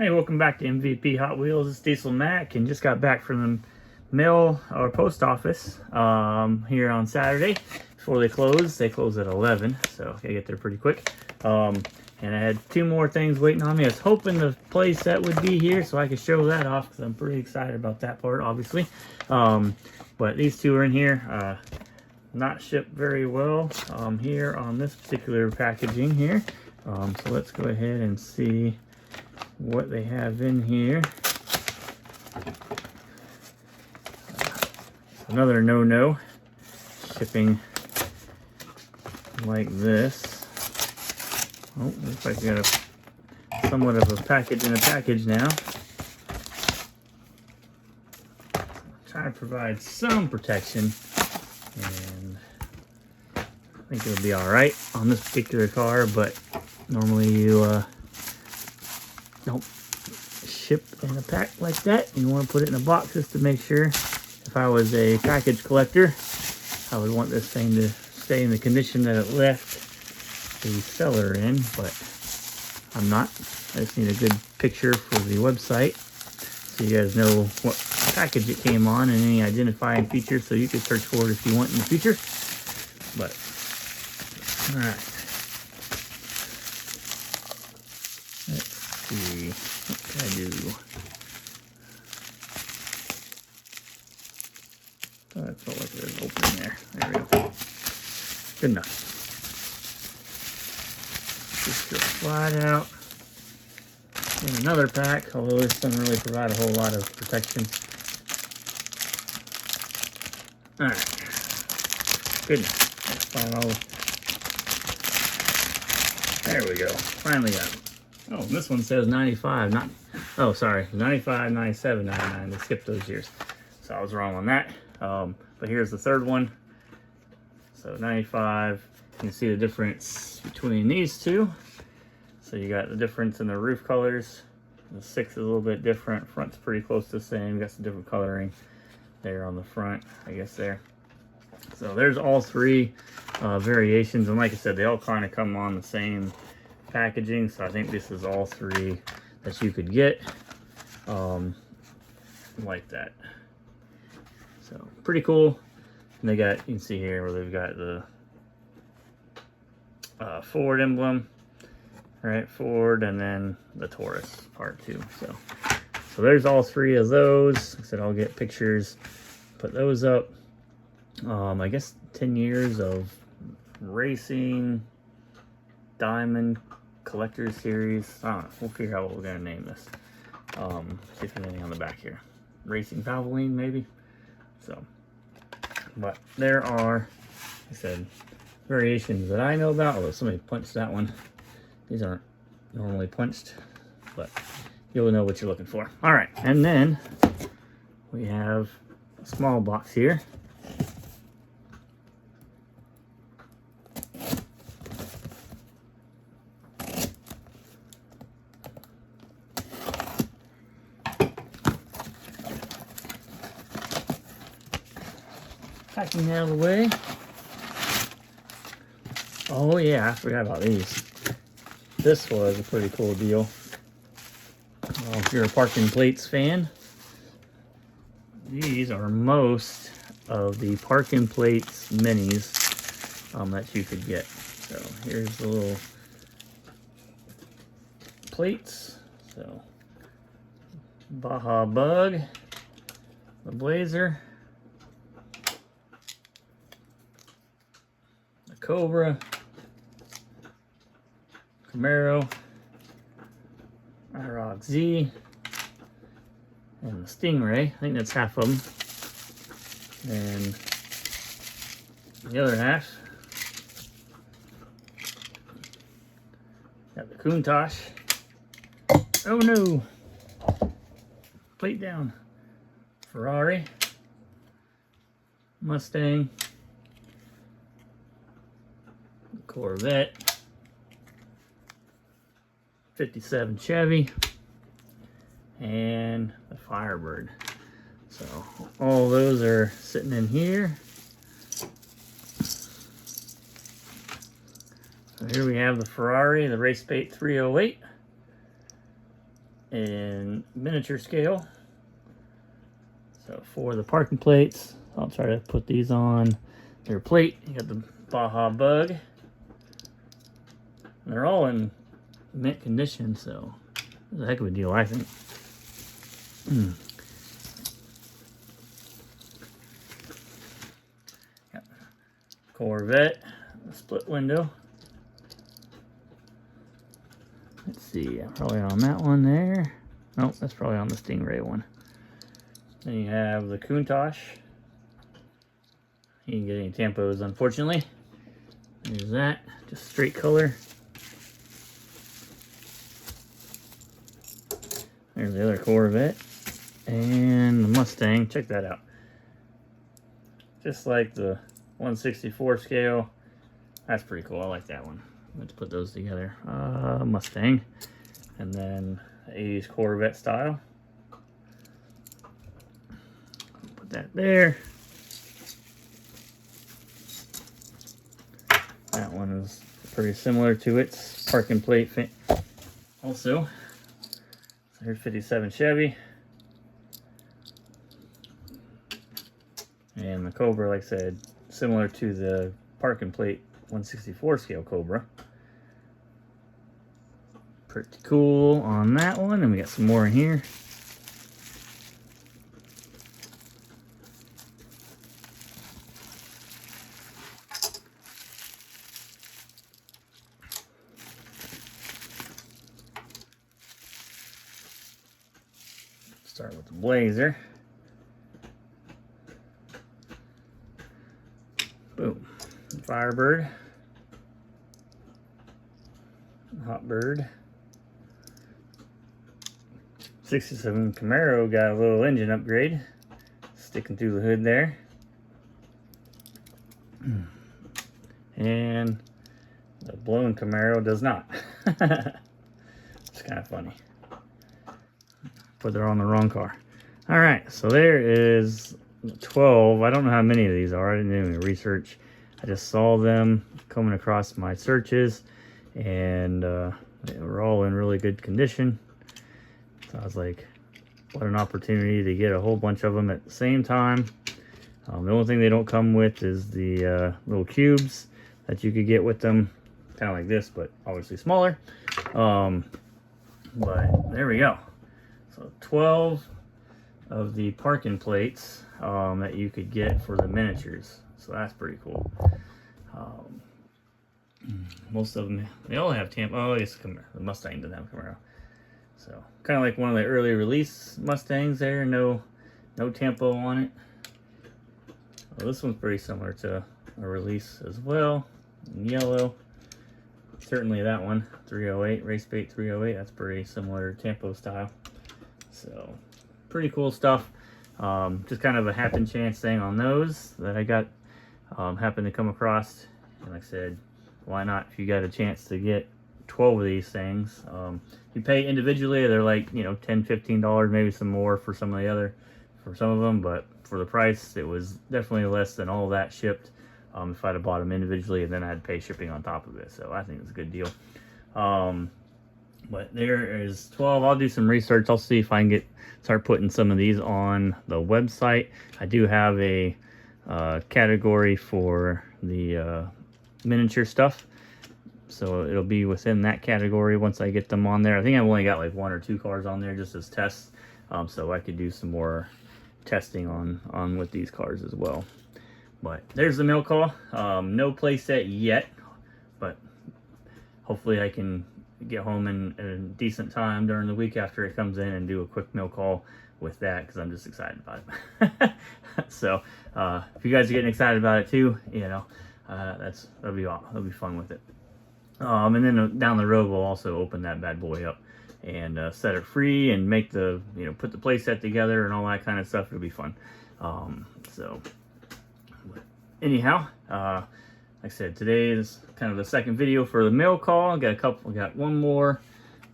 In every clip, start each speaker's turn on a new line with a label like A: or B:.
A: Hey, welcome back to MVP Hot Wheels. It's Diesel Mac, and just got back from the mail or post office here on Saturday before they close. They close at 11, so I get there pretty quick. And I had two more things waiting on me. I was hoping the play set would be here so I could show that off because I'm pretty excited about that part, obviously. But these two are in here. Not shipped very well here on this particular packaging here. So let's go ahead and see what they have in here. Another no-no, shipping like this. Oh, looks like we got a somewhat of a package in a package now. Try to provide some protection, and I think it'll be all right on this particular car, but normally you don't ship in a pack like that. You want to put it in a box just to make sure. If I was a package collector, I would want this thing to stay in the condition that it left the seller in, but I'm not. I just need a good picture for the website so you guys know what package it came on and any identifying features so you can search for it if you want in the future. But, all right. Let's see, what can I do? Oh, that felt like there's an opening there. There we go. Good enough. Just go slide out. And another pack, although this doesn't really provide a whole lot of protection. Alright. Good enough. Let's find all. There we go. Finally got it. Oh, this one says 95, not, oh, sorry, 95, 97, 99. They skipped those years. So I was wrong on that. But here's the third one. So 95, you can see the difference between these two. So you got the difference in the roof colors. The 6 is a little bit different. Front's pretty close to the same. Got some different coloring there on the front, I guess there. So there's all three variations. And like I said, they all kind of come on the same packaging. So I think this is all three that you could get like that. So pretty cool. And they got, you can see here where they've got the Ford emblem, right? Ford, and then the Taurus part too. So there's all three of those. Like I said, I'll get pictures, put those up. I guess 10 years of racing, diamond collector series. I don't know. We'll figure out what we're gonna name this. See if there's anything on the back here. Racing Valvoline, maybe. So, but there are, like I said, variations that I know about, although somebody punched that one. These aren't normally punched, but you'll know what you're looking for. All right, and then we have a small box here. Packing out of the way. Oh yeah, I forgot about these. This was a pretty cool deal. Well, if you're a parking plates fan, these are most of the parking plates minis that you could get. So here's the little plates. So Baja Bug, the Blazer, Cobra, Camaro, IROC Z, and the Stingray. I think that's half of them. And the other half, got the Countach. Oh no! Plate down. Ferrari, Mustang, Corvette, 57 Chevy, and the Firebird. So all those are sitting in here. So here we have the Ferrari, the Race Bait 308. in miniature scale. So for the parking plates, I'll try to put these on their plate. You got the Baja Bug. And they're all in mint condition, so it's a heck of a deal, I think. Corvette, split window. Let's see, probably on that one there. Nope, that's probably on the Stingray one. Then you have the Countach. You didn't get any tampos, unfortunately. There's that, just straight color. There's the other Corvette. And the Mustang, check that out. Just like the 1/64 scale. That's pretty cool, I like that one. Let's put those together. Mustang. And then the 80s Corvette style. Put that there. That one is pretty similar to its parking plate also. So here's 57 Chevy. And the Cobra, like I said, similar to the parking plate 1/64 scale Cobra. Pretty cool on that one. And we got some more in here. Start with the Blazer. Boom. Firebird. Hotbird. 67 Camaro got a little engine upgrade. Sticking through the hood there. And the blown Camaro does not. It's kind of funny. But they're on the wrong car. Alright, so there is 12. I don't know how many of these are. I didn't do any research. I just saw them coming across my searches, and they were all in really good condition. So I was like, what an opportunity to get a whole bunch of them at the same time. The only thing they don't come with is the little cubes that you could get with them, kind of like this, but obviously smaller. But there we go. So 12 of the parking plates that you could get for the miniatures. So that's pretty cool. Most of them, they all have Tampa. Oh, I guess the Mustang doesn't have Camaro. So kind of like one of the early release Mustangs there. No Tampo on it. Well, this one's pretty similar to a release as well. In yellow. Certainly that one, 308, Race Bait 308. That's pretty similar to Tampo style. So pretty cool stuff. Just kind of a happen chance thing on those that I got happened to come across. And like I said, why not? If you got a chance to get 12 of these things, you pay individually, they're like, you know, $10, $15, maybe some more for some of them, but for the price, it was definitely less than all that shipped if I'd have bought them individually, and then I'd pay shipping on top of it. So I think it's a good deal. But there is 12. I'll do some research. I'll see if I can start putting some of these on the website. I do have a category for the miniature stuff, so it'll be within that category once I get them on there. I think I've only got like 1 or 2 cars on there just as tests, so I could do some more testing on with these cars as well. But there's the mail call. No play set yet, but hopefully I can get home in a decent time during the week after it comes in and do a quick mail call with that, because I'm just excited about it. So if you guys are getting excited about it too, you know, that'll be fun with it. And then down the road we'll also open that bad boy up and set it free and make put the play set together and all that kind of stuff. It'll be fun. So anyhow, like I said, today is kind of the second video for the mail call. Got one more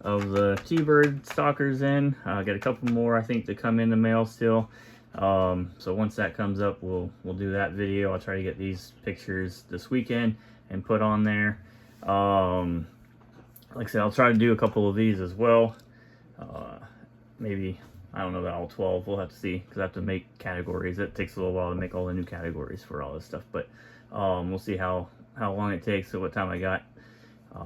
A: of the T-Bird stalkers in. Got a couple more, I think, to come in the mail still. So once that comes up, we'll do that video. I'll try to get these pictures this weekend and put on there. Like I said, I'll try to do a couple of these as well. maybe, I don't know about all 12. We'll have to see, because I have to make categories. It takes a little while to make all the new categories for all this stuff, but we'll see how long it takes and what time I got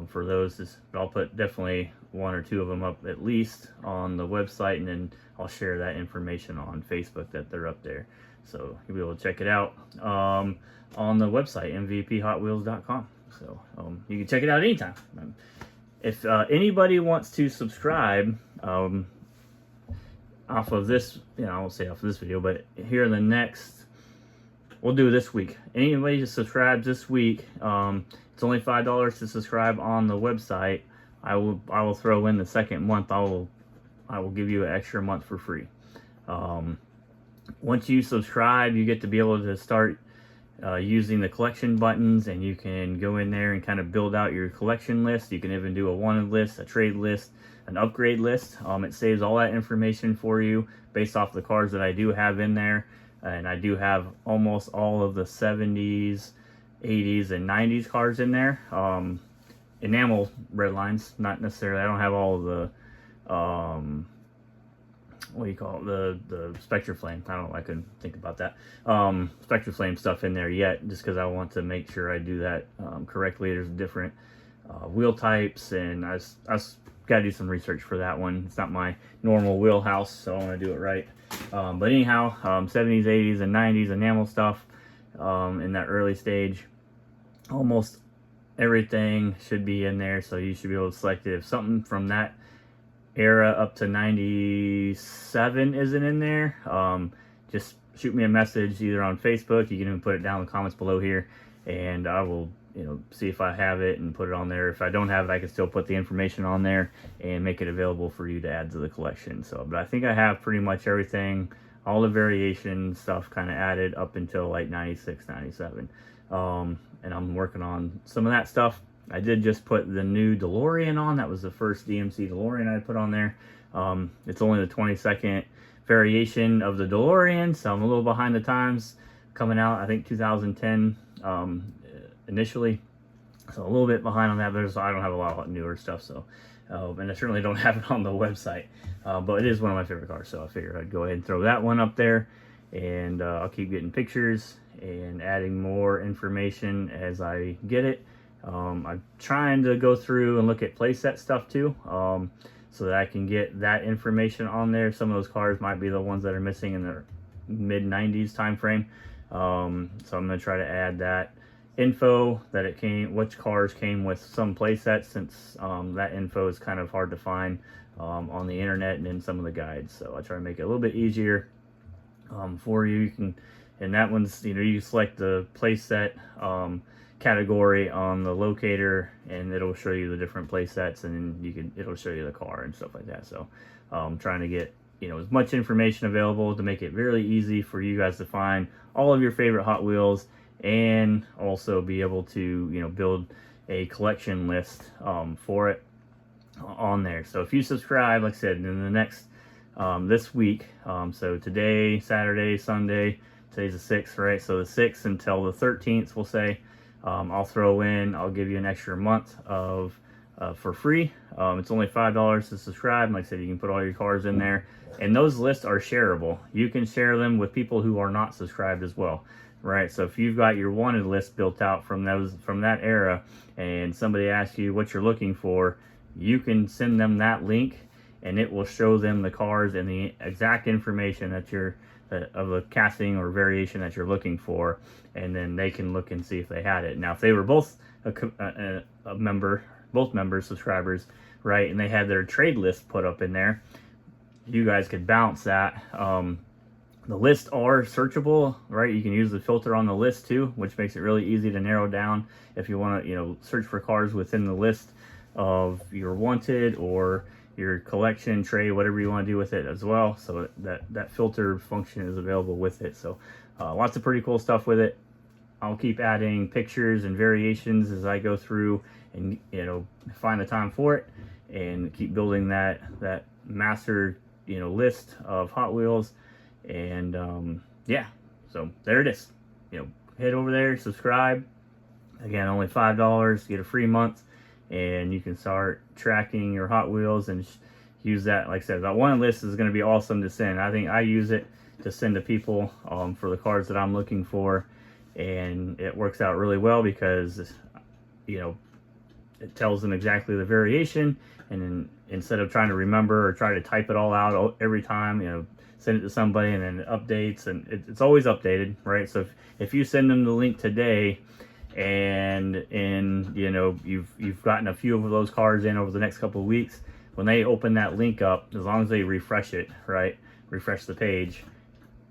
A: for those. But I'll put definitely 1 or 2 of them up at least on the website, and then I'll share that information on Facebook that they're up there, so you'll be able to check it out on the website, mvphotwheels.com. So you can check it out anytime. If anybody wants to subscribe off of this, I won't say off of this video, but here in the next, we'll do this week. Anybody who subscribes this week, it's only $5 to subscribe on the website. I will throw in the second month. I will give you an extra month for free. Once you subscribe, you get to be able to start using the collection buttons, and you can go in there and kind of build out your collection list. You can even do a wanted list, a trade list, an upgrade list. It saves all that information for you based off the cars that I do have in there, and I do have almost all of the 70s, 80s, and 90s cars in there. Enamel red lines, not necessarily. I don't have all of the what do you call it, the Spectre Flame. I couldn't think about that. Spectre Flame stuff in there yet, just because I want to make sure I do that correctly. There's different wheel types, and I got to do some research for that one. It's not my normal wheelhouse, so I want to do it right. But anyhow, 70s, 80s, and 90s enamel stuff in that early stage. Almost everything should be in there, so you should be able to select it. If something from that era up to 97 isn't in there, just shoot me a message either on Facebook. You can even put it down in the comments below here, and I will see if I have it and put it on there. If I don't have it, I can still put the information on there and make it available for you to add to the collection. So, but I think I have pretty much everything, all the variation stuff kind of added up until like 96, 97. And I'm working on some of that stuff. I did just put the new DeLorean on. That was the first DMC DeLorean I put on there. It's only the 22nd variation of the DeLorean, so I'm a little behind the times. Coming out, I think 2010 initially, so a little bit behind on that, but I don't have a lot of newer stuff, so and I certainly don't have it on the website, but it is one of my favorite cars, so I figured I'd go ahead and throw that one up there, and I'll keep getting pictures and adding more information as I get it. I'm trying to go through and look at playset stuff too, so that I can get that information on there. Some of those cars might be the ones that are missing in the mid 90s time frame, so I'm going to try to add that info, that it came, which cars came with some playsets, since that info is kind of hard to find on the internet and in some of the guides. So I try to make it a little bit easier for you. You can, and that one's, you select the playset category on the locator, and it'll show you the different play sets, and then it'll show you the car and stuff like that. So I'm trying to get as much information available to make it very easy for you guys to find all of your favorite Hot Wheels, and also be able to build a collection list for it on there. So if you subscribe, like I said, in the next this week, so today, Saturday, Sunday, today's the 6th, right? So the 6th until the 13th, we'll say, I'll give you an extra month of for free. It's only $5 to subscribe. Like I said, you can put all your cars in there, and those lists are shareable. You can share them with people who are not subscribed as well, right? So if you've got your wanted list built out from that era, and somebody asks you what you're looking for, you can send them that link, and it will show them the cars and the exact information that of the casting or variation that you're looking for, and then they can look and see if they had it. Now, if they were both both members, subscribers, right, and they had their trade list put up in there, you guys could bounce that. The lists are searchable, right? You can use the filter on the list too, which makes it really easy to narrow down if you want to, search for cars within the list of your wanted or your collection trade, whatever you want to do with it as well. So that filter function is available with it. So lots of pretty cool stuff with it. I'll keep adding pictures and variations as I go through and find the time for it, and keep building that master list of Hot Wheels. And yeah, so there it is. Head over there, subscribe. Again, only $5, get a free month, and you can start tracking your Hot Wheels, and use that. Like I said, that wanted list is going to be awesome to send. I think I use it to send to people for the cards that I'm looking for, and it works out really well because, you know, it tells them exactly the variation, and then instead of trying to remember or try to type it all out every time, you know, send it to somebody and then it updates, and it's always updated, right? So if you send them the link today, and you know, you've gotten a few of those cards in over the next couple of weeks, when they open that link up, as long as they refresh it, right, refresh the page,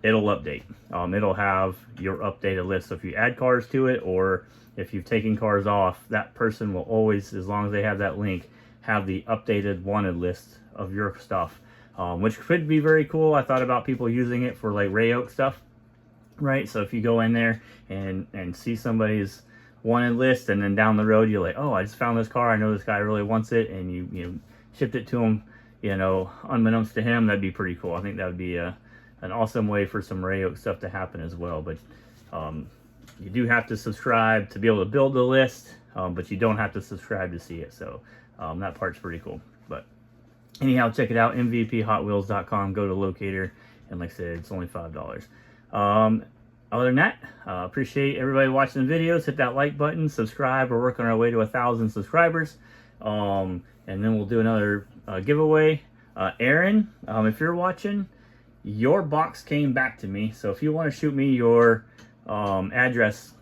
A: it'll update. It'll have your updated list. So if you add cards to it, or if you've taken cards off, that person will always, as long as they have that link, have the updated wanted list of your stuff, which could be very cool. I thought about people using it for like Ray Oak stuff, right? So if you go in there and see somebody's wanted list, and then down the road you're like, oh, I just found this car, I know this guy really wants it, and you shipped it to him, you know, unbeknownst to him, that'd be pretty cool. I think that would be an awesome way for some Ray Oak stuff to happen as well. But you do have to subscribe to be able to build the list, but you don't have to subscribe to see it. So that part's pretty cool. But anyhow, check it out, mvphotwheels.com. Go to locator, and like I said, it's only $5. Other than that, appreciate everybody watching the videos. Hit that like button, subscribe. We're working our way to 1,000 subscribers, and then we'll do another giveaway. Aaron, if you're watching, your box came back to me, so if you want to shoot me your address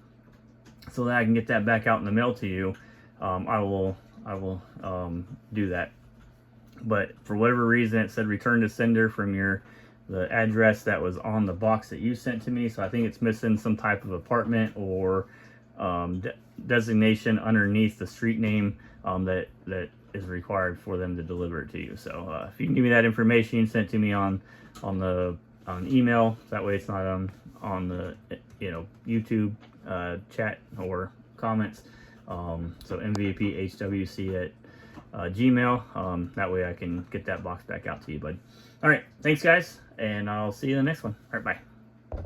A: so that I can get that back out in the mail to you, I will do that. But for whatever reason, it said return to sender from the address that was on the box that you sent to me, so I think it's missing some type of apartment or designation underneath the street name that is required for them to deliver it to you. So if you can give me that information, you can send it to me on email. That way it's not on the, you know, YouTube chat or comments. So mvphwc at Gmail. That way I can get that box back out to you, bud. All right, thanks guys, and I'll see you in the next one. All right, bye.